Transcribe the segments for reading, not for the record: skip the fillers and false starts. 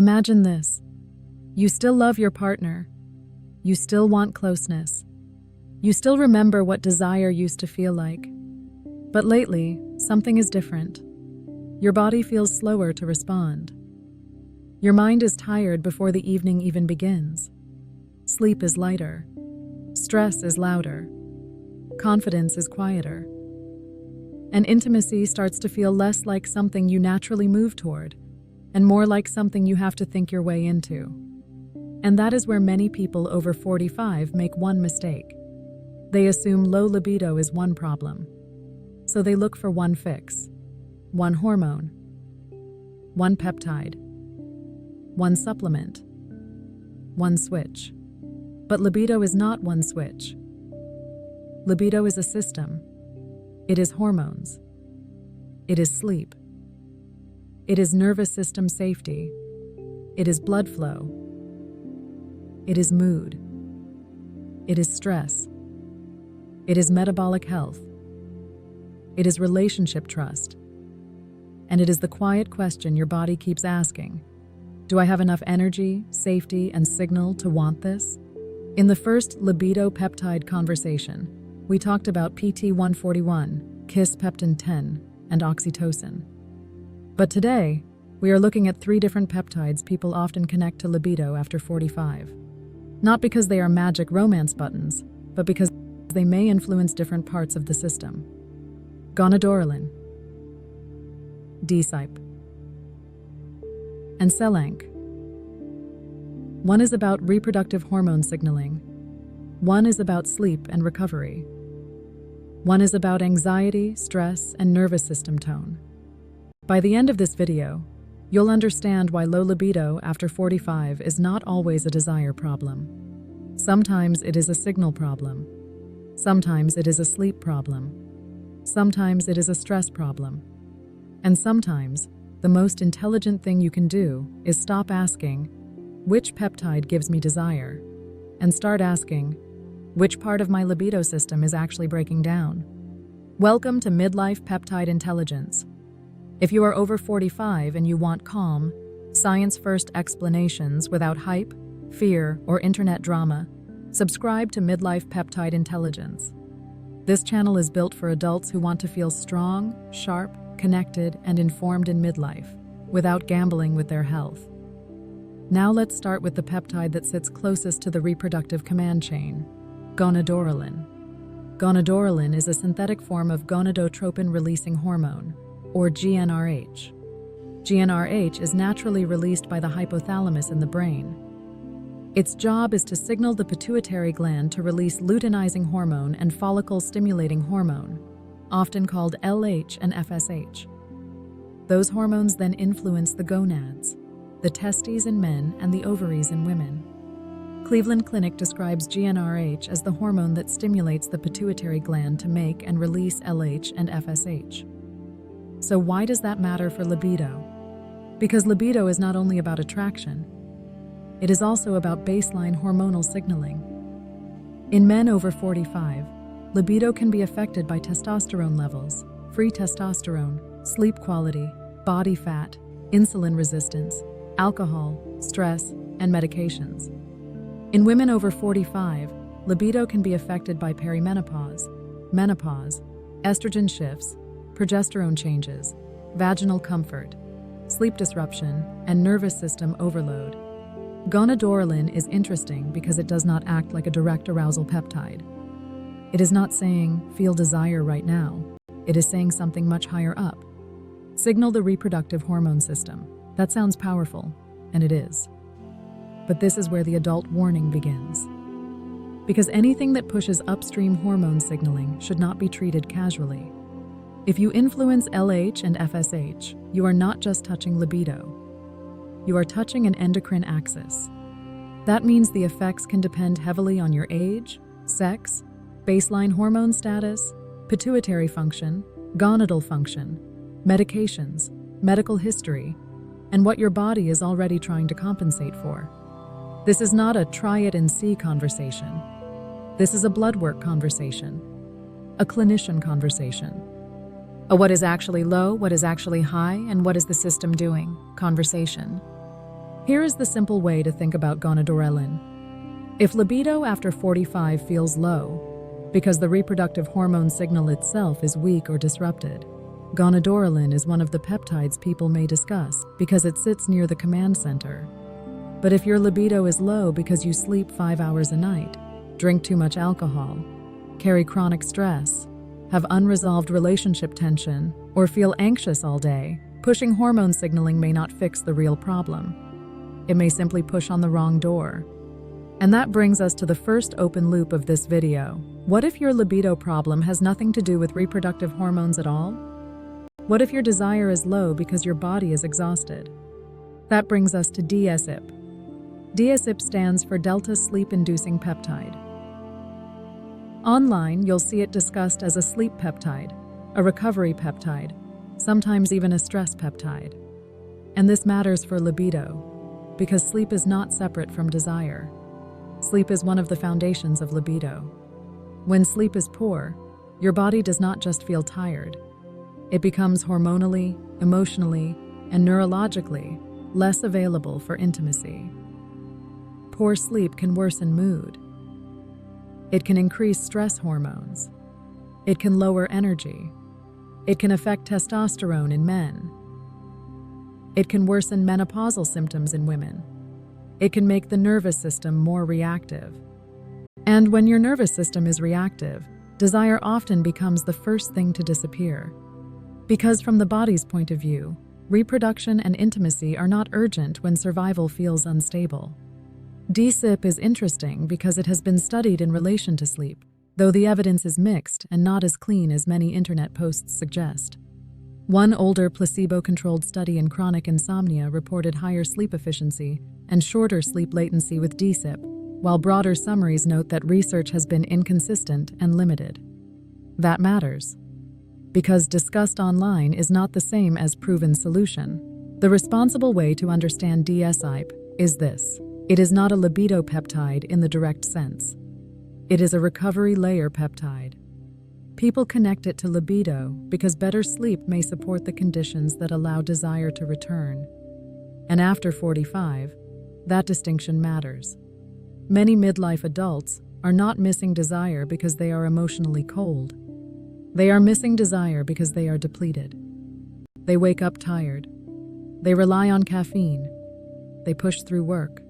Imagine this. You still love your partner. You still want closeness. You still remember what desire used to feel like. But lately, something is different. Your body feels slower to respond. Your mind is tired before the evening even begins. Sleep is lighter. Stress is louder. Confidence is quieter. And intimacy starts to feel less like something you naturally move toward, and more like something you have to think your way into. And that is where many people over 45 make one mistake. They assume low libido is one problem. So they look for one fix, one hormone, one peptide, one supplement, one switch. But libido is not one switch. Libido is a system. It is hormones. It is sleep. It is nervous system safety. It is blood flow. It is mood. It is stress. It is metabolic health. It is relationship trust. And it is the quiet question your body keeps asking. Do I have enough energy, safety, and signal to want this? In the first libido peptide conversation, we talked about PT141, Peptin 10, and oxytocin. But today, we are looking at 3 different peptides people often connect to libido after 45. Not because they are magic romance buttons, but because they may influence different parts of the system. Gonadorelin, DSIP, and Selank. One is about reproductive hormone signaling. One is about sleep and recovery. One is about anxiety, stress, and nervous system tone. By the end of this video, you'll understand why low libido after 45 is not always a desire problem. Sometimes it is a signal problem. Sometimes it is a sleep problem. Sometimes it is a stress problem. And sometimes, the most intelligent thing you can do is stop asking, which peptide gives me desire? And start asking, which part of my libido system is actually breaking down? Welcome to Midlife Peptide Intelligence. If you are over 45 and you want calm, science-first explanations without hype, fear, or internet drama, subscribe to Midlife Peptide Intelligence. This channel is built for adults who want to feel strong, sharp, connected, and informed in midlife, without gambling with their health. Now let's start with the peptide that sits closest to the reproductive command chain, Gonadorelin. Gonadorelin is a synthetic form of gonadotropin-releasing hormone, or GnRH. GnRH is naturally released by the hypothalamus in the brain. Its job is to signal the pituitary gland to release luteinizing hormone and follicle-stimulating hormone, often called LH and FSH. Those hormones then influence the gonads, the testes in men and the ovaries in women. Cleveland Clinic describes GnRH as the hormone that stimulates the pituitary gland to make and release LH and FSH. So why does that matter for libido? Because libido is not only about attraction, it is also about baseline hormonal signaling. In men over 45, libido can be affected by testosterone levels, free testosterone, sleep quality, body fat, insulin resistance, alcohol, stress, and medications. In women over 45, libido can be affected by perimenopause, menopause, estrogen shifts, progesterone changes, vaginal comfort, sleep disruption, and nervous system overload. Gonadorelin is interesting because it does not act like a direct arousal peptide. It is not saying, feel desire right now. It is saying something much higher up. Signal the reproductive hormone system. That sounds powerful, and it is. But this is where the adult warning begins. Because anything that pushes upstream hormone signaling should not be treated casually. If you influence LH and FSH, you are not just touching libido. You are touching an endocrine axis. That means the effects can depend heavily on your age, sex, baseline hormone status, pituitary function, gonadal function, medications, medical history, and what your body is already trying to compensate for. This is not a try it and see conversation. This is a blood work conversation, a clinician conversation, a what is actually low, what is actually high, and what is the system doing conversation. Here is the simple way to think about gonadorelin. If libido after 45 feels low, because the reproductive hormone signal itself is weak or disrupted, gonadorelin is one of the peptides people may discuss because it sits near the command center. But if your libido is low because you sleep 5 hours a night, drink too much alcohol, carry chronic stress, have unresolved relationship tension, or feel anxious all day, pushing hormone signaling may not fix the real problem. It may simply push on the wrong door. And that brings us to the first open loop of this video. What if your libido problem has nothing to do with reproductive hormones at all? What if your desire is low because your body is exhausted? That brings us to DSIP. DSIP stands for Delta Sleep-Inducing Peptide. Online, you'll see it discussed as a sleep peptide, a recovery peptide, sometimes even a stress peptide. And this matters for libido, because sleep is not separate from desire. Sleep is one of the foundations of libido. When sleep is poor, your body does not just feel tired. It becomes hormonally, emotionally, and neurologically less available for intimacy. Poor sleep can worsen mood. It can increase stress hormones. It can lower energy. It can affect testosterone in men. It can worsen menopausal symptoms in women. It can make the nervous system more reactive. And when your nervous system is reactive, desire often becomes the first thing to disappear. Because from the body's point of view, reproduction and intimacy are not urgent when survival feels unstable. DSIP is interesting because it has been studied in relation to sleep, though the evidence is mixed and not as clean as many internet posts suggest. One older placebo-controlled study in chronic insomnia reported higher sleep efficiency and shorter sleep latency with DSIP, while broader summaries note that research has been inconsistent and limited. That matters, because discussed online is not the same as proven solution. The responsible way to understand DSIP is this. It is not a libido peptide in the direct sense. It is a recovery layer peptide. People connect it to libido because better sleep may support the conditions that allow desire to return. And after 45, that distinction matters. Many midlife adults are not missing desire because they are emotionally cold. They are missing desire because they are depleted. They wake up tired. They rely on caffeine. They push through work.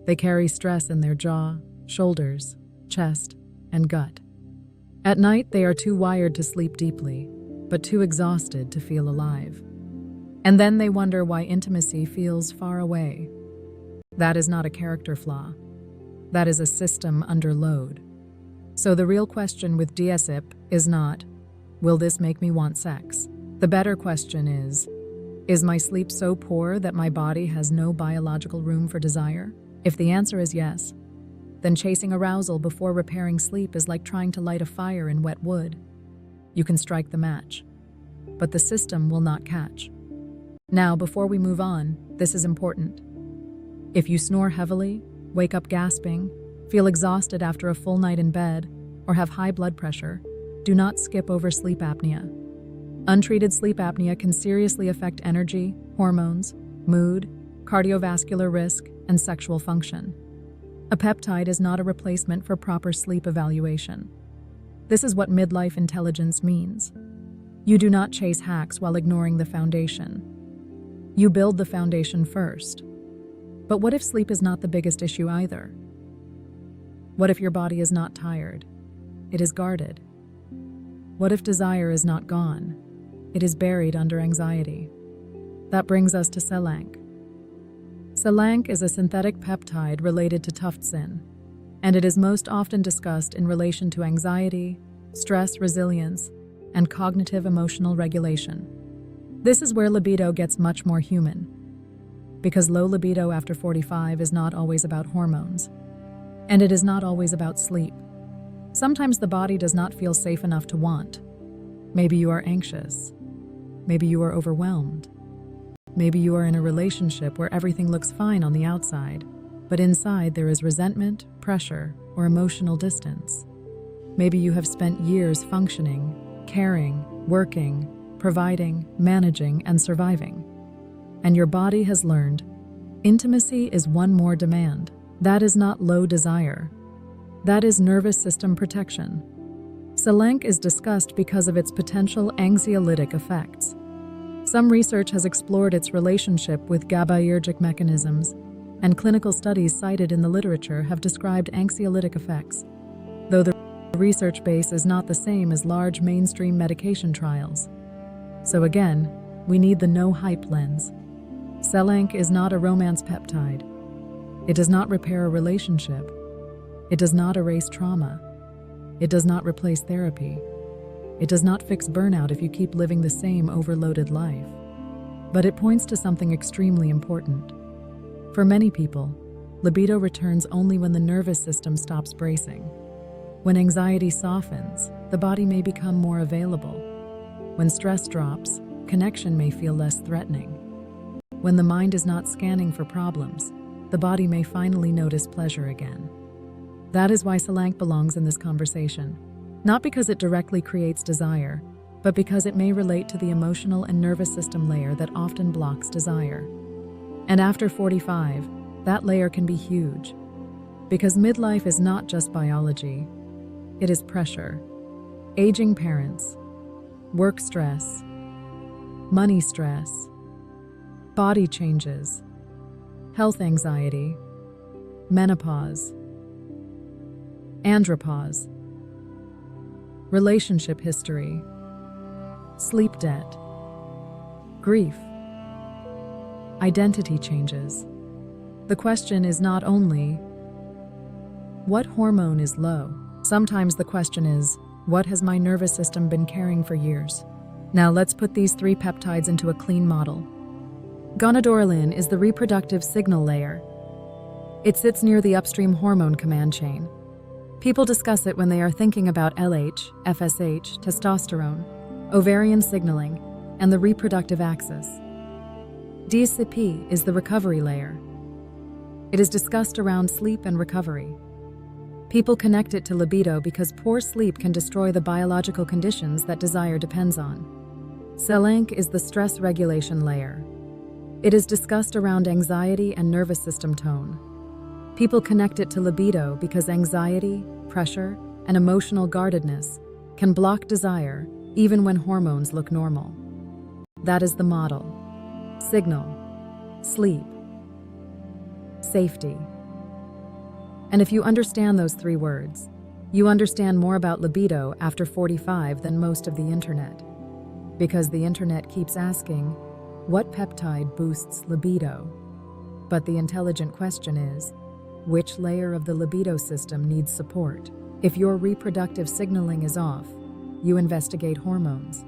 They carry stress in their jaw, shoulders, chest, and gut. At night, they are too wired to sleep deeply, but too exhausted to feel alive. And then they wonder why intimacy feels far away. That is not a character flaw. That is a system under load. So the real question with DSIP is not, will this make me want sex? The better question is my sleep so poor that my body has no biological room for desire? If the answer is yes, then chasing arousal before repairing sleep is like trying to light a fire in wet wood. You can strike the match, but the system will not catch. Now, before we move on, this is important. If you snore heavily, wake up gasping, feel exhausted after a full night in bed, or have high blood pressure, do not skip over sleep apnea. Untreated sleep apnea can seriously affect energy, hormones, mood, cardiovascular risk, and sexual function. A peptide is not a replacement for proper sleep evaluation. This is what midlife intelligence means. You do not chase hacks while ignoring the foundation. You build the foundation first. But what if sleep is not the biggest issue either? What if your body is not tired? It is guarded. What if desire is not gone? It is buried under anxiety. That brings us to Selank. Selank is a synthetic peptide related to tuftsin, and it is most often discussed in relation to anxiety, stress resilience, and cognitive emotional regulation. This is where libido gets much more human, because low libido after 45 is not always about hormones, and it is not always about sleep. Sometimes the body does not feel safe enough to want. Maybe you are anxious. Maybe you are overwhelmed. Maybe you are in a relationship where everything looks fine on the outside, but inside there is resentment, pressure, or emotional distance. Maybe you have spent years functioning, caring, working, providing, managing, and surviving. And your body has learned, Intimacy is one more demand. That is not low desire. That is nervous system protection. Selank is discussed because of its potential anxiolytic effects. Some research has explored its relationship with GABAergic mechanisms, and clinical studies cited in the literature have described anxiolytic effects, though the research base is not the same as large mainstream medication trials. So again, we need the no-hype lens. Selank is not a romance peptide. It does not repair a relationship. It does not erase trauma. It does not replace therapy. It does not fix burnout if you keep living the same overloaded life. But it points to something extremely important. For many people, libido returns only when the nervous system stops bracing. When anxiety softens, the body may become more available. When stress drops, connection may feel less threatening. When the mind is not scanning for problems, the body may finally notice pleasure again. That is why Selank belongs in this conversation. Not because it directly creates desire, but because it may relate to the emotional and nervous system layer that often blocks desire. And after 45, that layer can be huge. Because midlife is not just biology, it is pressure. Aging parents, work stress, money stress, body changes, health anxiety, menopause, andropause, relationship history, sleep debt, grief, identity changes. The question is not only, what hormone is low? Sometimes the question is, what has my nervous system been carrying for years? Now let's put these 3 peptides into a clean model. Gonadorelin is the reproductive signal layer. It sits near the upstream hormone command chain. People discuss it when they are thinking about LH, FSH, testosterone, ovarian signaling, and the reproductive axis. DSIP is the recovery layer. It is discussed around sleep and recovery. People connect it to libido because poor sleep can destroy the biological conditions that desire depends on. Selank is the stress regulation layer. It is discussed around anxiety and nervous system tone. People connect it to libido because anxiety, pressure, and emotional guardedness can block desire even when hormones look normal. That is the model. Signal, sleep, safety. And if you understand those 3 words, you understand more about libido after 45 than most of the internet. Because the internet keeps asking, what peptide boosts libido? But the intelligent question is, which layer of the libido system needs support? If your reproductive signaling is off, you investigate hormones.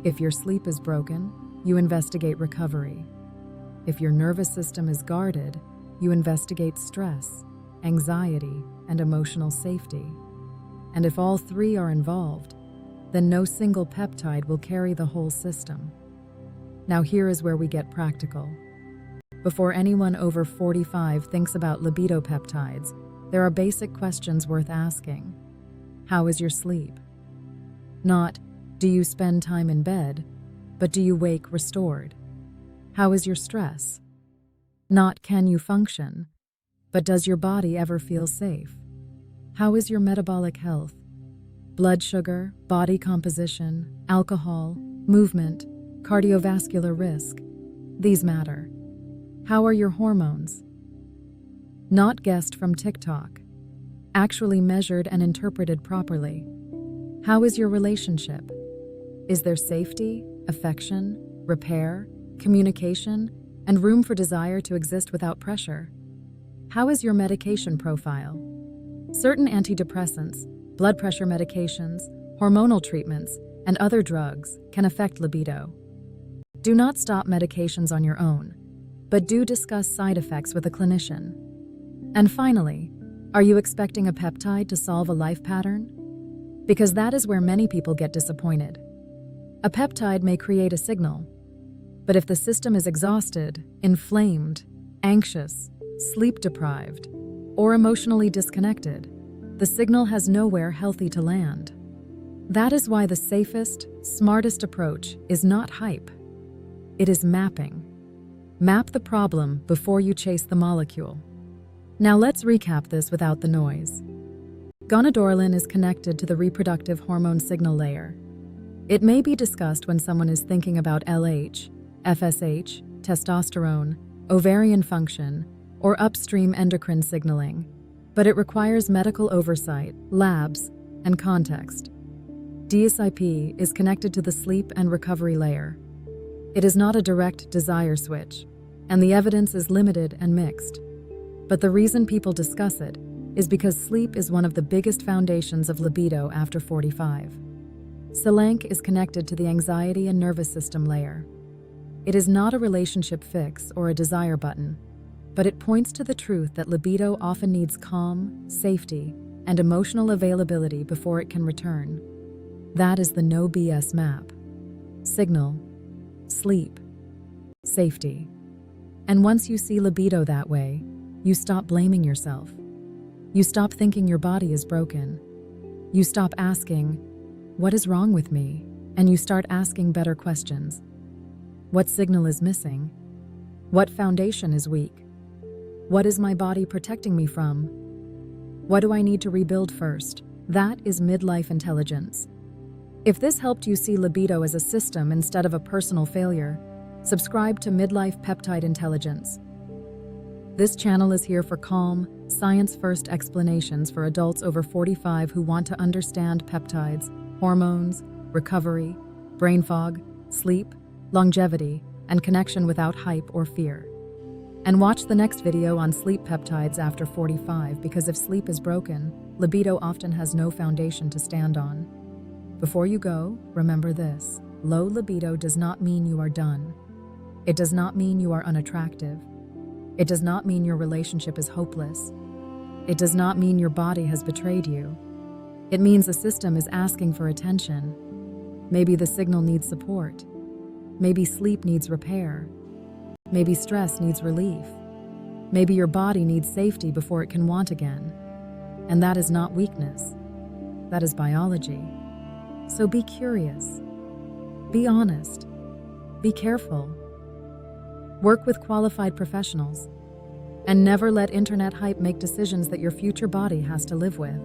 If your sleep is broken, you investigate recovery. If your nervous system is guarded, you investigate stress, anxiety, and emotional safety. And if all 3 are involved, then no single peptide will carry the whole system. Now here is where we get practical. Before anyone over 45 thinks about libido peptides, there are basic questions worth asking. How is your sleep? Not, do you spend time in bed, but do you wake restored? How is your stress? Not, can you function, but does your body ever feel safe? How is your metabolic health? Blood sugar, body composition, alcohol, movement, cardiovascular risk. These matter. How are your hormones? Not guessed from TikTok. Actually measured and interpreted properly. How is your relationship? Is there safety, affection, repair, communication, and room for desire to exist without pressure? How is your medication profile? Certain antidepressants, blood pressure medications, hormonal treatments, and other drugs can affect libido. Do not stop medications on your own, but do discuss side effects with a clinician. And finally, are you expecting a peptide to solve a life pattern? Because that is where many people get disappointed. A peptide may create a signal, but if the system is exhausted, inflamed, anxious, sleep-deprived, or emotionally disconnected, the signal has nowhere healthy to land. That is why the safest, smartest approach is not hype. It is mapping. Map the problem before you chase the molecule. Now let's recap this without the noise. Gonadorelin is connected to the reproductive hormone signal layer. It may be discussed when someone is thinking about LH, FSH, testosterone, ovarian function, or upstream endocrine signaling, but it requires medical oversight, labs, and context. DSIP is connected to the sleep and recovery layer. It is not a direct desire switch, and the evidence is limited and mixed. But the reason people discuss it is because sleep is one of the biggest foundations of libido after 45. Selank is connected to the anxiety and nervous system layer. It is not a relationship fix or a desire button, but it points to the truth that libido often needs calm, safety, and emotional availability before it can return. That is the no BS map. Signal, sleep, safety. And once you see libido that way, you stop blaming yourself. You stop thinking your body is broken. You stop asking, "What is wrong with me?" And you start asking better questions. What signal is missing? What foundation is weak? What is my body protecting me from? What do I need to rebuild first? That is midlife intelligence. If this helped you see libido as a system instead of a personal failure, subscribe to Midlife Peptide Intelligence. This channel is here for calm, science-first explanations for adults over 45 who want to understand peptides, hormones, recovery, brain fog, sleep, longevity, and connection without hype or fear. And watch the next video on sleep peptides after 45, because if sleep is broken, libido often has no foundation to stand on. Before you go, remember this: low libido does not mean you are done. It does not mean you are unattractive. It does not mean your relationship is hopeless. It does not mean your body has betrayed you. It means the system is asking for attention. Maybe the signal needs support. Maybe sleep needs repair. Maybe stress needs relief. Maybe your body needs safety before it can want again. And that is not weakness. That is biology. So be curious. Be honest. Be careful. Work with qualified professionals. And never let internet hype make decisions that your future body has to live with.